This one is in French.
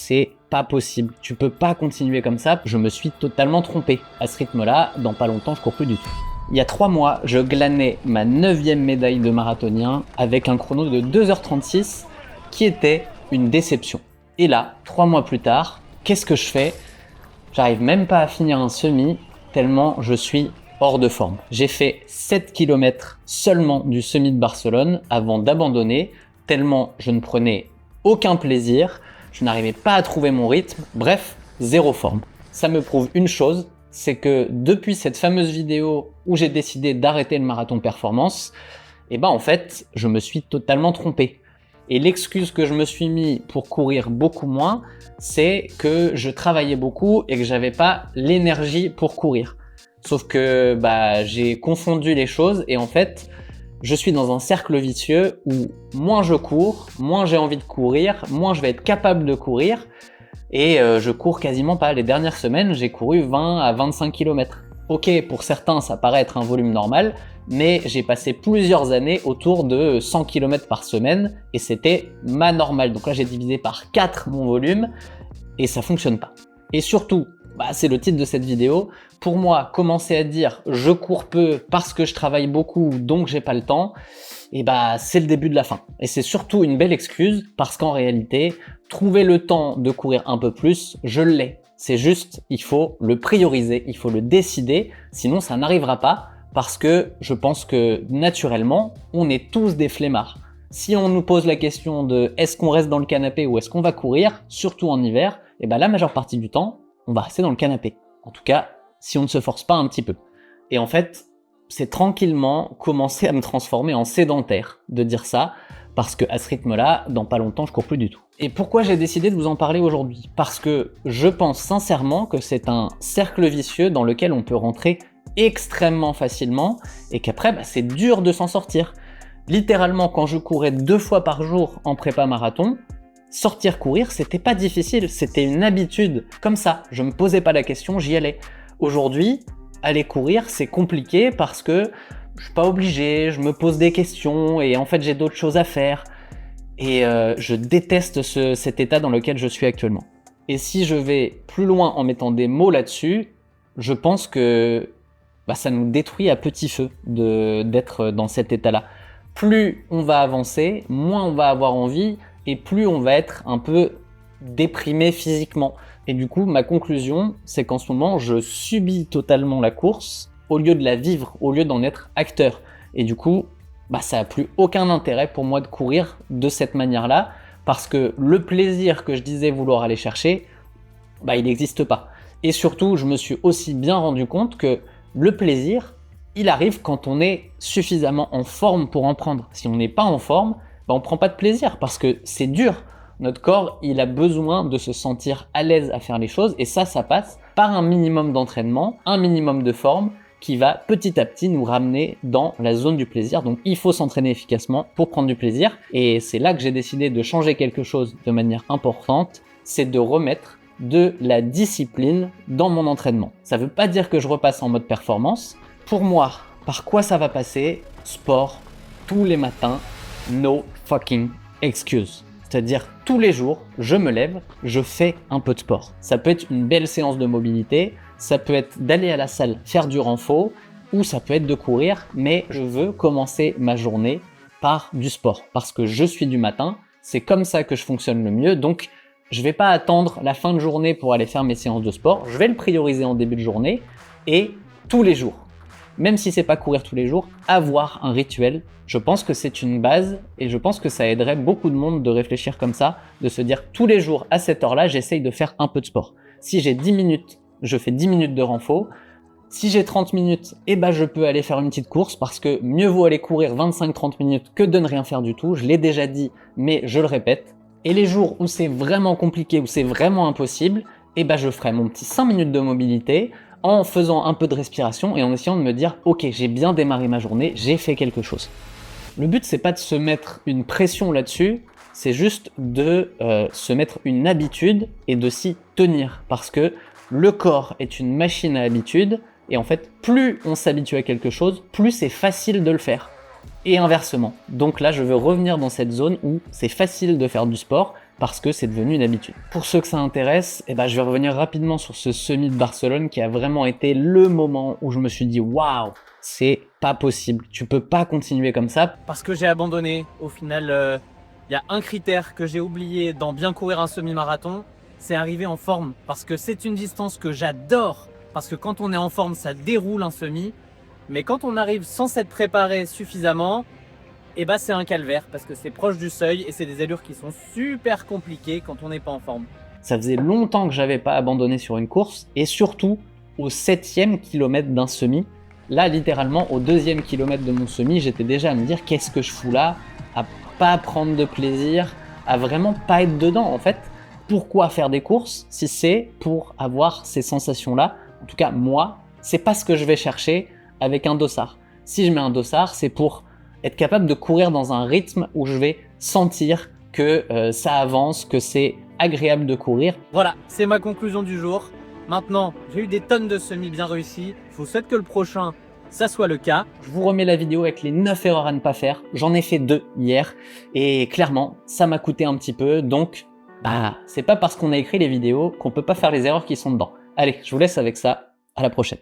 c'est pas possible. Tu peux pas continuer comme ça. Je me suis totalement trompé. À ce rythme-là, dans pas longtemps, je cours plus du tout. Il y a 3 mois, je glanais ma 9e médaille de marathonien avec un chrono de 2h36 qui était une déception. Et là, 3 mois plus tard, qu'est-ce que je fais? J'arrive même pas à finir un semi tellement je suis hors de forme. J'ai fait 7 km seulement du semi de Barcelone avant d'abandonner tellement je ne prenais aucun plaisir, je n'arrivais pas à trouver mon rythme, bref, zéro forme. Ça me prouve une chose, c'est que depuis cette fameuse vidéo où j'ai décidé d'arrêter le marathon performance, en fait, je me suis totalement trompé. Et l'excuse que je me suis mis pour courir beaucoup moins, c'est que je travaillais beaucoup et que j'avais pas l'énergie pour courir. Sauf que j'ai confondu les choses et en fait, je suis dans un cercle vicieux où moins je cours, moins j'ai envie de courir, moins je vais être capable de courir et je cours quasiment pas. Les dernières semaines, j'ai couru 20 à 25 km. Ok, pour certains, ça paraît être un volume normal, mais j'ai passé plusieurs années autour de 100 km par semaine et c'était ma normale. Donc là, j'ai divisé par 4 mon volume et ça fonctionne pas. Et surtout, c'est le titre de cette vidéo, pour moi, commencer à dire je cours peu parce que je travaille beaucoup donc j'ai pas le temps, c'est le début de la fin. Et c'est surtout une belle excuse parce qu'en réalité, trouver le temps de courir un peu plus, je l'ai. C'est juste, il faut le prioriser, il faut le décider, sinon ça n'arrivera pas parce que je pense que naturellement, on est tous des flemmards. Si on nous pose la question de est-ce qu'on reste dans le canapé ou est-ce qu'on va courir, surtout en hiver, la majeure partie du temps, on va rester dans le canapé. En tout cas, si on ne se force pas un petit peu. Et en fait, c'est tranquillement commencer à me transformer en sédentaire de dire ça, parce que à ce rythme-là, dans pas longtemps, je cours plus du tout. Et pourquoi j'ai décidé de vous en parler aujourd'hui? Parce que je pense sincèrement que c'est un cercle vicieux dans lequel on peut rentrer extrêmement facilement et qu'après, c'est dur de s'en sortir. Littéralement, quand je courais 2 fois par jour en prépa marathon, sortir courir, c'était pas difficile, c'était une habitude. Comme ça, je me posais pas la question, j'y allais. Aujourd'hui, aller courir, c'est compliqué parce que je suis pas obligé, je me pose des questions et en fait j'ai d'autres choses à faire. Et je déteste cet état dans lequel je suis actuellement. Et si je vais plus loin en mettant des mots là-dessus, je pense que ça nous détruit à petit feu d'être dans cet état-là. Plus on va avancer, moins on va avoir envie et plus on va être un peu déprimé physiquement. Et du coup, ma conclusion, c'est qu'en ce moment, je subis totalement la course au lieu de la vivre, au lieu d'en être acteur. Et du coup, ça n'a plus aucun intérêt pour moi de courir de cette manière-là, parce que le plaisir que je disais vouloir aller chercher, il n'existe pas. Et surtout, je me suis aussi bien rendu compte que le plaisir, il arrive quand on est suffisamment en forme pour en prendre. Si on n'est pas en forme, on prend pas de plaisir parce que c'est dur. Notre corps, il a besoin de se sentir à l'aise à faire les choses et ça passe par un minimum d'entraînement, un minimum de forme qui va petit à petit nous ramener dans la zone du plaisir. Donc il faut s'entraîner efficacement pour prendre du plaisir et c'est là que j'ai décidé de changer quelque chose de manière importante, c'est de remettre de la discipline dans mon entraînement. Ça veut pas dire que je repasse en mode performance. Pour moi, par quoi ça va passer? Sport, tous les matins, no fucking excuse. C'est-à-dire tous les jours, je me lève, je fais un peu de sport. Ça peut être une belle séance de mobilité, ça peut être d'aller à la salle faire du renfo, ou ça peut être de courir, mais je veux commencer ma journée par du sport. Parce que je suis du matin, c'est comme ça que je fonctionne le mieux, donc je vais pas attendre la fin de journée pour aller faire mes séances de sport, je vais le prioriser en début de journée, et tous les jours. Même si c'est pas courir tous les jours, avoir un rituel, je pense que c'est une base et je pense que ça aiderait beaucoup de monde de réfléchir comme ça, de se dire tous les jours à cette heure-là, j'essaye de faire un peu de sport. Si j'ai 10 minutes, je fais 10 minutes de renfo. Si j'ai 30 minutes, je peux aller faire une petite course parce que mieux vaut aller courir 25-30 minutes que de ne rien faire du tout. Je l'ai déjà dit, mais je le répète. Et les jours où c'est vraiment compliqué, où c'est vraiment impossible, je ferai mon petit 5 minutes de mobilité en faisant un peu de respiration et en essayant de me dire « Ok, j'ai bien démarré ma journée, j'ai fait quelque chose ». Le but, c'est pas de se mettre une pression là-dessus, c'est juste de se mettre une habitude et de s'y tenir. Parce que le corps est une machine à habitude et en fait, plus on s'habitue à quelque chose, plus c'est facile de le faire. Et inversement. Donc là, je veux revenir dans cette zone où c'est facile de faire du sport, parce que c'est devenu une habitude. Pour ceux que ça intéresse, je vais revenir rapidement sur ce semi de Barcelone qui a vraiment été le moment où je me suis dit waouh, c'est pas possible, tu peux pas continuer comme ça. Parce que j'ai abandonné. Au final, il y a un critère que j'ai oublié dans bien courir un semi-marathon, c'est arriver en forme. Parce que c'est une distance que j'adore. Parce que quand on est en forme, ça déroule un semi. Mais quand on arrive sans s'être préparé suffisamment, c'est un calvaire parce que c'est proche du seuil et c'est des allures qui sont super compliquées quand on n'est pas en forme. Ça faisait longtemps que j'avais pas abandonné sur une course et surtout au 7e kilomètre d'un semi. Là, littéralement, au 2e kilomètre de mon semi, j'étais déjà à me dire qu'est-ce que je fous là, à pas prendre de plaisir, à vraiment pas être dedans. En fait, pourquoi faire des courses si c'est pour avoir ces sensations-là? En tout cas, moi, c'est pas ce que je vais chercher avec un dossard. Si je mets un dossard, c'est pour être capable de courir dans un rythme où je vais sentir que ça avance, que c'est agréable de courir. Voilà, c'est ma conclusion du jour. Maintenant, j'ai eu des tonnes de semis bien réussis. Je vous souhaite que le prochain, ça soit le cas. Je vous remets la vidéo avec les 9 erreurs à ne pas faire. J'en ai fait 2 hier et clairement, ça m'a coûté un petit peu. Donc, c'est pas parce qu'on a écrit les vidéos qu'on peut pas faire les erreurs qui sont dedans. Allez, je vous laisse avec ça. À la prochaine.